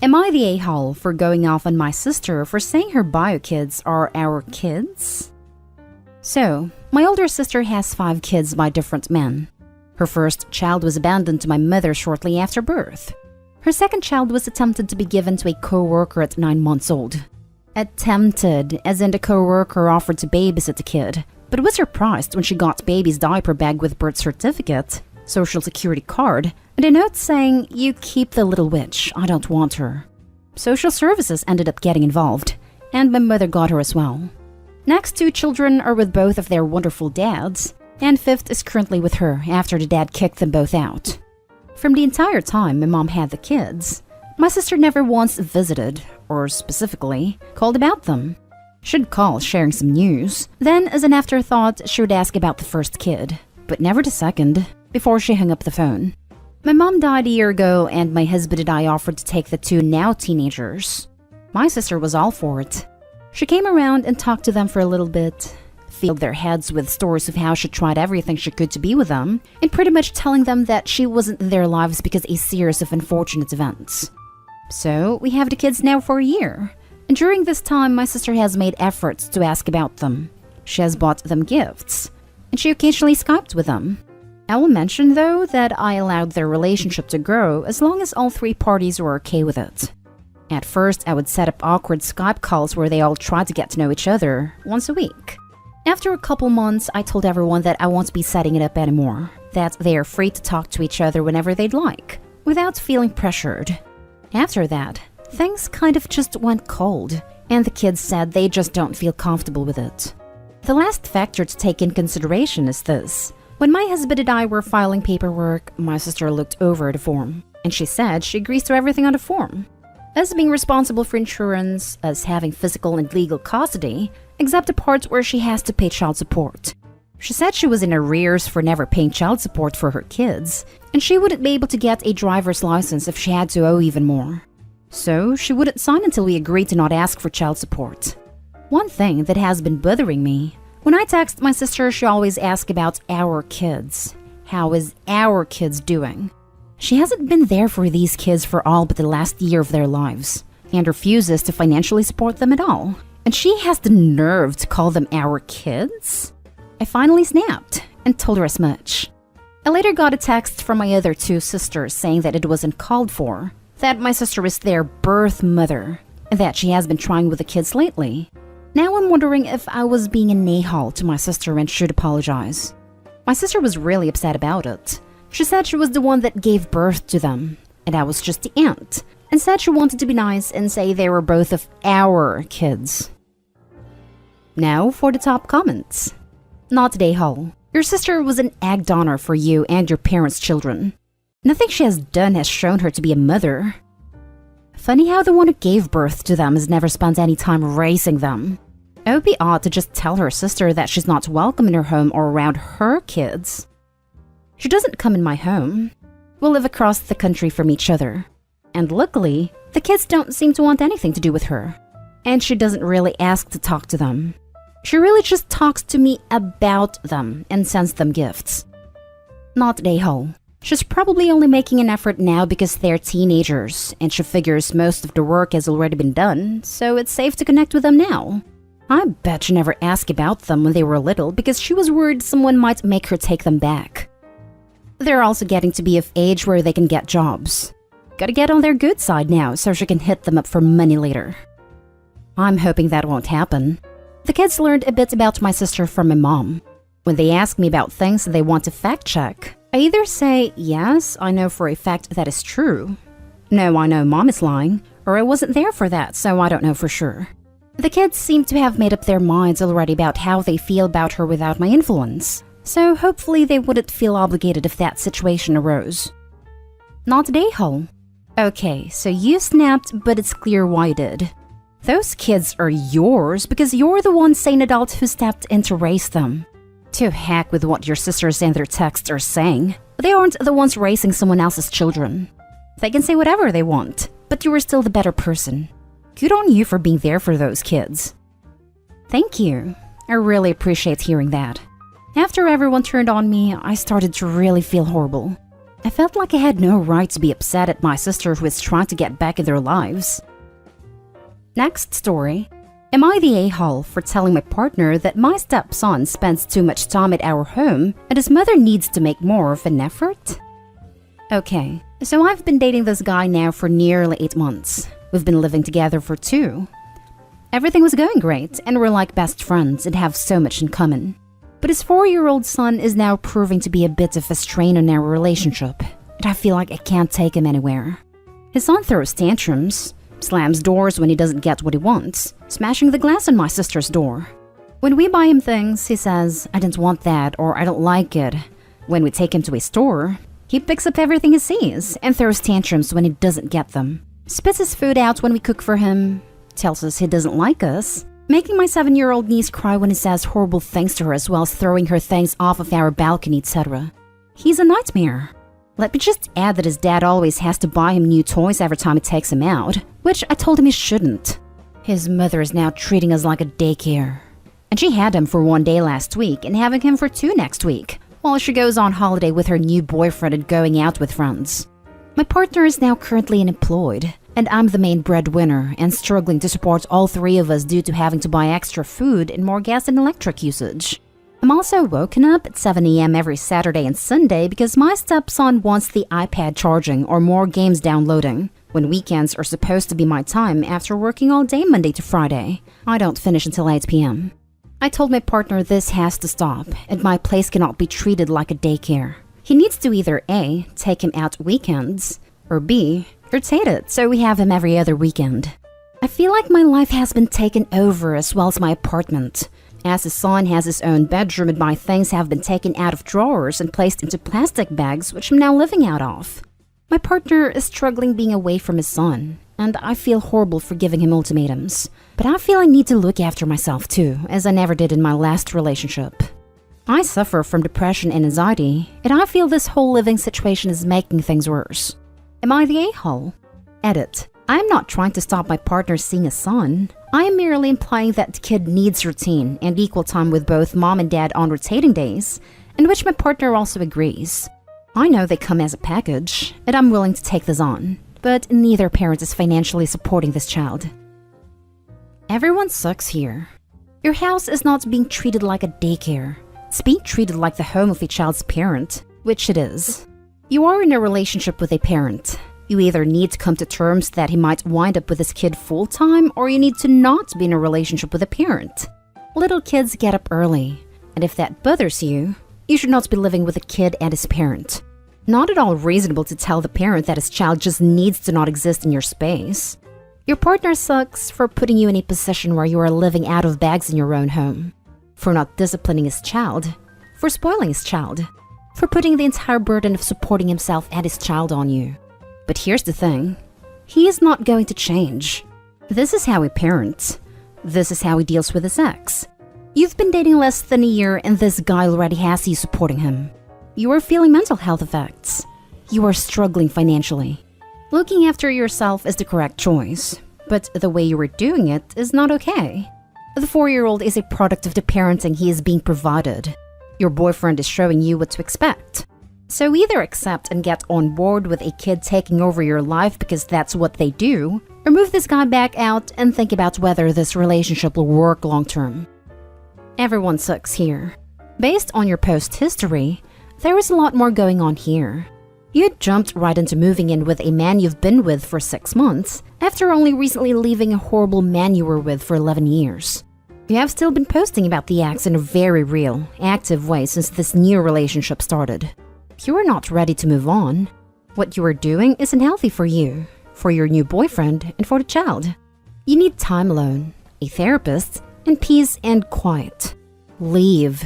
Am I the a-hole for going off on my sister for saying her bio kids are our kids? So, my older sister has 5 kids by different men. Her first child was abandoned to my mother shortly after birth. Her second child was attempted to be given to a co-worker at 9 months old. Attempted, as in the co-worker offered to babysit the kid, but was surprised when she got baby's diaper bag with birth certificate, social security card, and a note saying, "You keep the little witch, I don't want her." Social services ended up getting involved, and my mother got her as well. Next 2 children are with both of their wonderful dads, and 5th is currently with her after the dad kicked them both out. From the entire time my mom had the kids, my sister never once visited, or specifically, called about them. She'd call sharing some news, then as an afterthought she would ask about the first kid, but never the second, before she hung up the phone. My mom died a year ago and my husband and I offered to take the 2 now teenagers. My sister was all for it. She came around and talked to them for a little bit, filled their heads with stories of how she tried everything she could to be with them, and pretty much telling them that she wasn't in their lives because a series of unfortunate events. So, we have the kids now for a year, and during this time my sister has made efforts to ask about them. She has bought them gifts, and she occasionally Skyped with them. I will mention though that I allowed their relationship to grow as long as all 3 parties were okay with it. At first, I would set up awkward Skype calls where they all tried to get to know each other once a week. After a couple months, I told everyone that I won't be setting it up anymore, that they are free to talk to each other whenever they'd like, without feeling pressured. After that, things kind of just went cold, and the kids said they just don't feel comfortable with it. The last factor to take in consideration is this. When my husband and I were filing paperwork, my sister looked over the form, and she said she agrees to everything on the form. Us being responsible for insurance, us having physical and legal custody, except the parts where she has to pay child support. She said she was in arrears for never paying child support for her kids, and she wouldn't be able to get a driver's license if she had to owe even more. So she wouldn't sign until we agreed to not ask for child support. One thing that has been bothering me, when I text my sister, she always asks about our kids. How is our kids doing? She hasn't been there for these kids for all but the last year of their lives, and refuses to financially support them at all. And she has the nerve to call them our kids? I finally snapped and told her as much. I later got a text from my other 2 sisters saying that it wasn't called for, that my sister is their birth mother, and that she has been trying with the kids lately. Now I'm wondering if I was being an a-hole to my sister and should apologize. My sister was really upset about it. She said she was the one that gave birth to them, and I was just the aunt, and said she wanted to be nice and say they were both of our kids. Now for the top comments. Not today, Hull. Your sister was an egg donor for you and your parents' children. Nothing she has done has shown her to be a mother. Funny how the one who gave birth to them has never spent any time raising them. It would be odd to just tell her sister that she's not welcome in her home or around her kids. She doesn't come in my home. We live across the country from each other. And luckily, the kids don't seem to want anything to do with her. And she doesn't really ask to talk to them. She really just talks to me about them and sends them gifts. Not a hole. She's probably only making an effort now because they're teenagers, and she figures most of the work has already been done, so it's safe to connect with them now. I bet she never asked about them when they were little because she was worried someone might make her take them back. They're also getting to be of age where they can get jobs. Gotta get on their good side now so she can hit them up for money later. I'm hoping that won't happen. The kids learned a bit about my sister from my mom. When they ask me about things they want to fact check, I either say, yes, I know for a fact that is true. No, I know mom is lying, or I wasn't there for that, so I don't know for sure. The kids seem to have made up their minds already about how they feel about her without my influence, so hopefully they wouldn't feel obligated if that situation arose. Not a hole. Okay, so you snapped, but it's clear why you did. Those kids are yours because you're the one sane adult who stepped in to raise them. To heck with what your sisters and their texts are saying. They aren't the ones raising someone else's children. They can say whatever they want, but you are still the better person. Good on you for being there for those kids. Thank you. I really appreciate hearing that. After everyone turned on me, I started to really feel horrible. I felt like I had no right to be upset at my sister who is trying to get back in their lives. Next story. Am I the a-hole for telling my partner that my stepson spends too much time at our home and his mother needs to make more of an effort? Okay, so I've been dating this guy now for nearly 8 months. We've been living together for 2. Everything was going great and we're like best friends and have so much in common. But his 4-year-old son is now proving to be a bit of a strain on our relationship, and I feel like I can't take him anywhere. His son throws tantrums, slams doors when he doesn't get what he wants, smashing the glass on my sister's door. When we buy him things, he says, "I didn't want that," or "I don't like it." When we take him to a store, he picks up everything he sees and throws tantrums when he doesn't get them. Spits his food out when we cook for him, tells us he doesn't like us, making my 7-year-old niece cry when he says horrible things to her as well as throwing her things off of our balcony, etc. He's a nightmare. Let me just add that his dad always has to buy him new toys every time he takes him out, which I told him he shouldn't. His mother is now treating us like a daycare. And she had him for 1 day last week and having him for 2 next week, while she goes on holiday with her new boyfriend and going out with friends. My partner is now currently unemployed, and I'm the main breadwinner and struggling to support all 3 of us due to having to buy extra food and more gas and electric usage. I'm also woken up at 7 a.m. every Saturday and Sunday because my stepson wants the iPad charging or more games downloading, when weekends are supposed to be my time after working all day Monday to Friday. I don't finish until 8 p.m. I told my partner this has to stop, and my place cannot be treated like a daycare. He needs to either A, take him out weekends, or B, rotate it so we have him every other weekend. I feel like my life has been taken over as well as my apartment, as his son has his own bedroom and my things have been taken out of drawers and placed into plastic bags which I'm now living out of. My partner is struggling being away from his son, and I feel horrible for giving him ultimatums. But I feel I need to look after myself too, as I never did in my last relationship. I suffer from depression and anxiety, and I feel this whole living situation is making things worse. Am I the a-hole? Edit. I am not trying to stop my partner seeing a son. I am merely implying that the kid needs routine and equal time with both mom and dad on rotating days, in which my partner also agrees. I know they come as a package, and I'm willing to take this on, but neither parent is financially supporting this child. Everyone sucks here. Your house is not being treated like a daycare. It's being treated like the home of a child's parent, which it is. You are in a relationship with a parent. You either need to come to terms that he might wind up with his kid full-time, or you need to not be in a relationship with a parent. Little kids get up early, and if that bothers you, you should not be living with a kid and his parent. Not at all reasonable to tell the parent that his child just needs to not exist in your space. Your partner sucks for putting you in a position where you are living out of bags in your own home, for not disciplining his child, for spoiling his child, for putting the entire burden of supporting himself and his child on you. But here's the thing, he is not going to change. This is how he parents. This is how he deals with his ex. You've been dating less than a year and this guy already has you supporting him. You are feeling mental health effects. You are struggling financially. Looking after yourself is the correct choice, but the way you are doing it is not okay. The 4-year-old is a product of the parenting he is being provided. Your boyfriend is showing you what to expect. So either accept and get on board with a kid taking over your life because that's what they do, or move this guy back out and think about whether this relationship will work long term. Everyone sucks here. Based on your post history, there is a lot more going on here. You jumped right into moving in with a man you've been with for 6 months, after only recently leaving a horrible man you were with for 11 years. You have still been posting about the ex in a very real, active way since this new relationship started. You are not ready to move on. What you are doing isn't healthy for you, for your new boyfriend, and for the child. You need time alone, a therapist, and peace and quiet. Leave.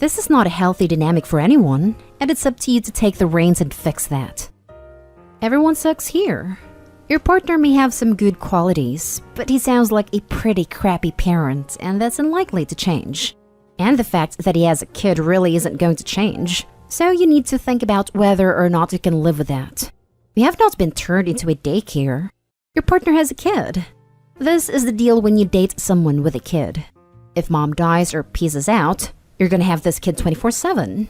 This is not a healthy dynamic for anyone, and it's up to you to take the reins and fix that. Everyone sucks here. Your partner may have some good qualities, but he sounds like a pretty crappy parent, and that's unlikely to change. And the fact that he has a kid really isn't going to change. So you need to think about whether or not you can live with that. You have not been turned into a daycare. Your partner has a kid. This is the deal when you date someone with a kid. If mom dies or pieces out, you're gonna have this kid 24/7.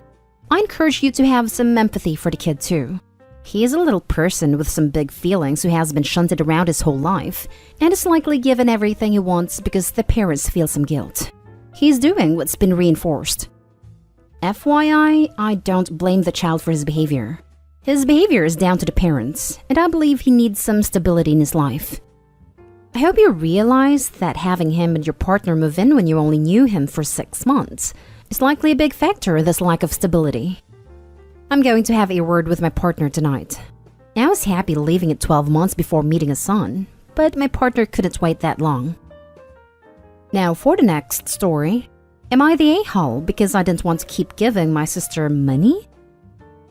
I encourage you to have some empathy for the kid too. He is a little person with some big feelings who has been shunted around his whole life and is likely given everything he wants because the parents feel some guilt. He's doing what's been reinforced. FYI, I don't blame the child for his behavior. His behavior is down to the parents, and I believe he needs some stability in his life. I hope you realize that having him and your partner move in when you only knew him for 6 months is likely a big factor in this lack of stability. I'm going to have a word with my partner tonight. I was happy leaving it 12 months before meeting a son, but my partner couldn't wait that long. Now for the next story. Am I the a-hole because I didn't want to keep giving my sister money?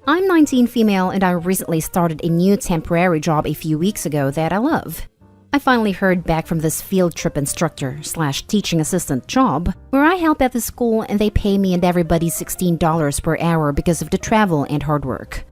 I'm 19 female and I recently started a new temporary job a few weeks ago that I love. I finally heard back from this field trip instructor / teaching assistant job where I help at the school and they pay me and everybody $16 per hour because of the travel and hard work.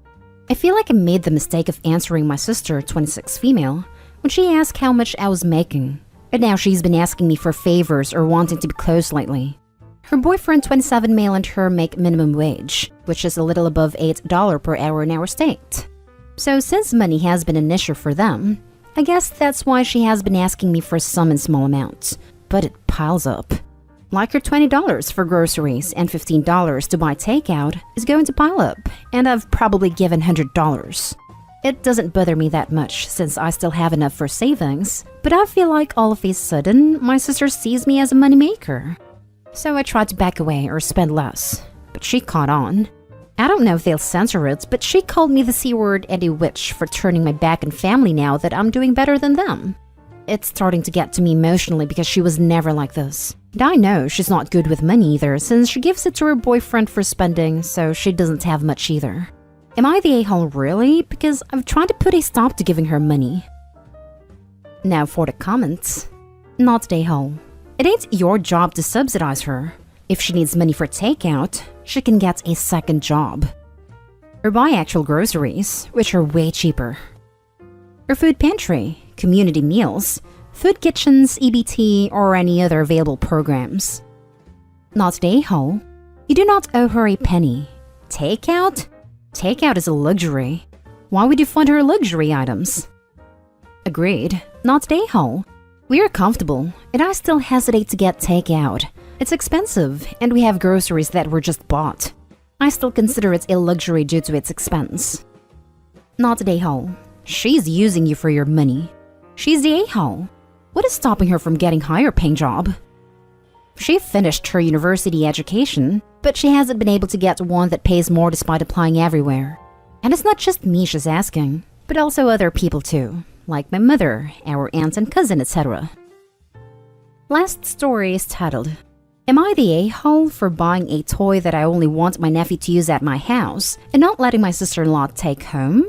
I feel like I made the mistake of answering my sister, 26 female, when she asked how much I was making. And now she's been asking me for favors or wanting to be close lately. Her boyfriend, 27 male, and her make minimum wage, which is a little above $8 per hour in our state. So since money has been an issue for them, I guess that's why she has been asking me for some in small amounts, but it piles up. Like her $20 for groceries and $15 to buy takeout is going to pile up, and I've probably given $100. It doesn't bother me that much since I still have enough for savings, but I feel like all of a sudden my sister sees me as a moneymaker. So I tried to back away or spend less, but she caught on. I don't know if they'll censor it, but she called me the C-word and a witch for turning my back on family now that I'm doing better than them. It's starting to get to me emotionally because she was never like this. And I know she's not good with money either since she gives it to her boyfriend for spending, so she doesn't have much either. Am I the a-hole really? Because I've tried to put a stop to giving her money. Now for the comments. Not the a-hole. It ain't your job to subsidize her. If she needs money for takeout, she can get a second job. Or buy actual groceries, which are way cheaper. Or food pantry, community meals, food kitchens, EBT, or any other available programs. Not the a-hole. You do not owe her a penny. Takeout? Takeout is a luxury. Why would you fund her luxury items? Agreed. Not the a-hole. We are comfortable, and I still hesitate to get takeout. It's expensive, and we have groceries that were just bought. I still consider it a luxury due to its expense. Not the a-hole. She's using you for your money. She's the a-hole. What is stopping her from getting a higher paying job? She finished her university education, but she hasn't been able to get one that pays more despite applying everywhere. And it's not just me she's asking, but also other people too, like my mother, our aunt and cousin, etc. Last story is titled, Am I the a-hole for buying a toy that I only want my nephew to use at my house and not letting my sister-in-law take home?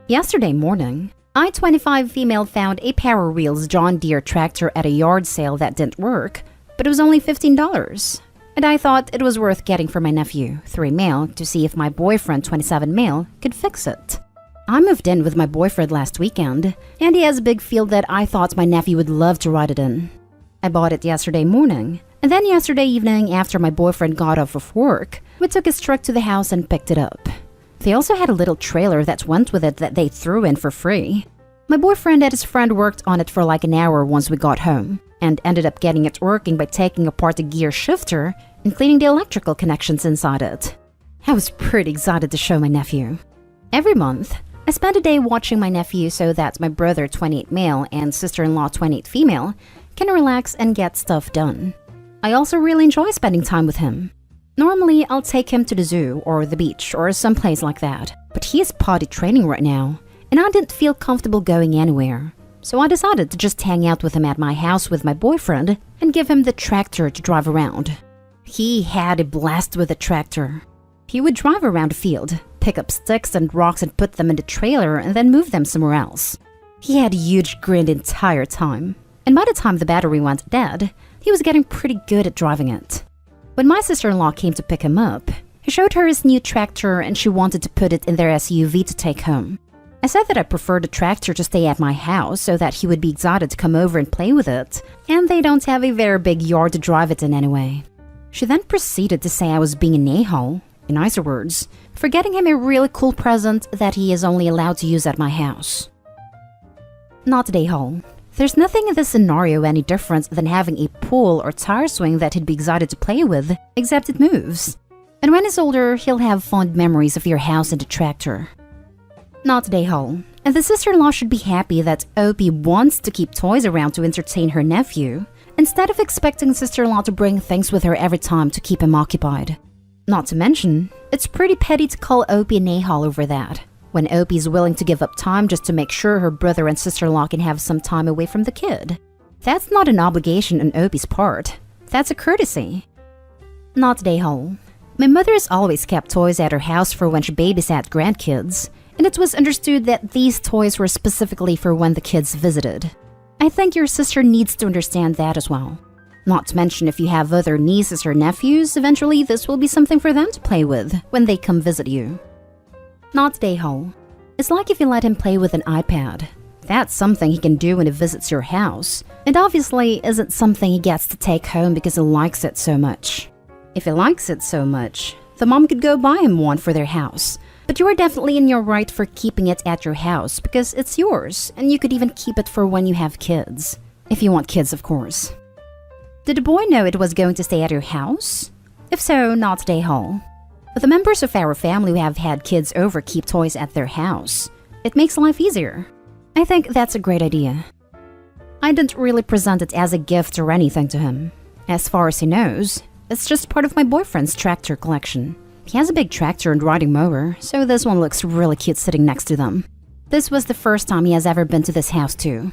Yesterday morning, I, 25 female, found a Power Wheels John Deere tractor at a yard sale that didn't work, but it was only $15. And I thought it was worth getting for my nephew, 3 male, to see if my boyfriend, 27 male, could fix it. I moved in with my boyfriend last weekend, and he has a big field that I thought my nephew would love to ride it in. I bought it yesterday morning, and then yesterday evening after my boyfriend got off of work, we took his truck to the house and picked it up. They also had a little trailer that went with it that they threw in for free. My boyfriend and his friend worked on it for like an hour once we got home, and ended up getting it working by taking apart the gear shifter and cleaning the electrical connections inside it. I was pretty excited to show my nephew. Every month, I spend a day watching my nephew so that my brother, 28 male, and sister-in-law, 28 female, can relax and get stuff done. I also really enjoy spending time with him. Normally, I'll take him to the zoo or the beach or someplace like that, but he is potty training right now, and I didn't feel comfortable going anywhere. So I decided to just hang out with him at my house with my boyfriend and give him the tractor to drive around. He had a blast with the tractor. He would drive around the field, pick up sticks and rocks and put them in the trailer and then move them somewhere else. He had a huge grin the entire time, and by the time the battery went dead, he was getting pretty good at driving it. When my sister-in-law came to pick him up, he showed her his new tractor and she wanted to put it in their SUV to take home. I said that I preferred the tractor to stay at my house so that he would be excited to come over and play with it, and they don't have a very big yard to drive it in anyway. She then proceeded to say I was being an a-hole, In nicer words, for getting him a really cool present that he is only allowed to use at my house. Not today, Hall. There's nothing in this scenario any different than having a pool or tire swing that he'd be excited to play with, except it moves. And when he's older, he'll have fond memories of your house and the tractor. Not today, Hall. And the sister-in-law should be happy that Opie wants to keep toys around to entertain her nephew, instead of expecting sister-in-law to bring things with her every time to keep him occupied. Not to mention, it's pretty petty to call Opie an a-hole over that, when Opie's willing to give up time just to make sure her brother and sister-in-law can have some time away from the kid. That's not an obligation on Opie's part. That's a courtesy. Not today, Hole. My mother has always kept toys at her house for when she babysat grandkids, and it was understood that these toys were specifically for when the kids visited. I think your sister needs to understand that as well. Not to mention, if you have other nieces or nephews, eventually this will be something for them to play with when they come visit you. Not today, Hole. It's like if you let him play with an iPad. That's something he can do when he visits your house, and obviously isn't something he gets to take home because he likes it so much. If he likes it so much, the mom could go buy him one for their house, but you are definitely in your right for keeping it at your house because it's yours, and you could even keep it for when you have kids. If you want kids, of course. Did the boy know it was going to stay at your house? If so, not today, Hall. The members of our family who have had kids over keep toys at their house. It makes life easier. I think that's a great idea. I didn't really present it as a gift or anything to him. As far as he knows, it's just part of my boyfriend's tractor collection. He has a big tractor and riding mower, so this one looks really cute sitting next to them. This was the first time he has ever been to this house too.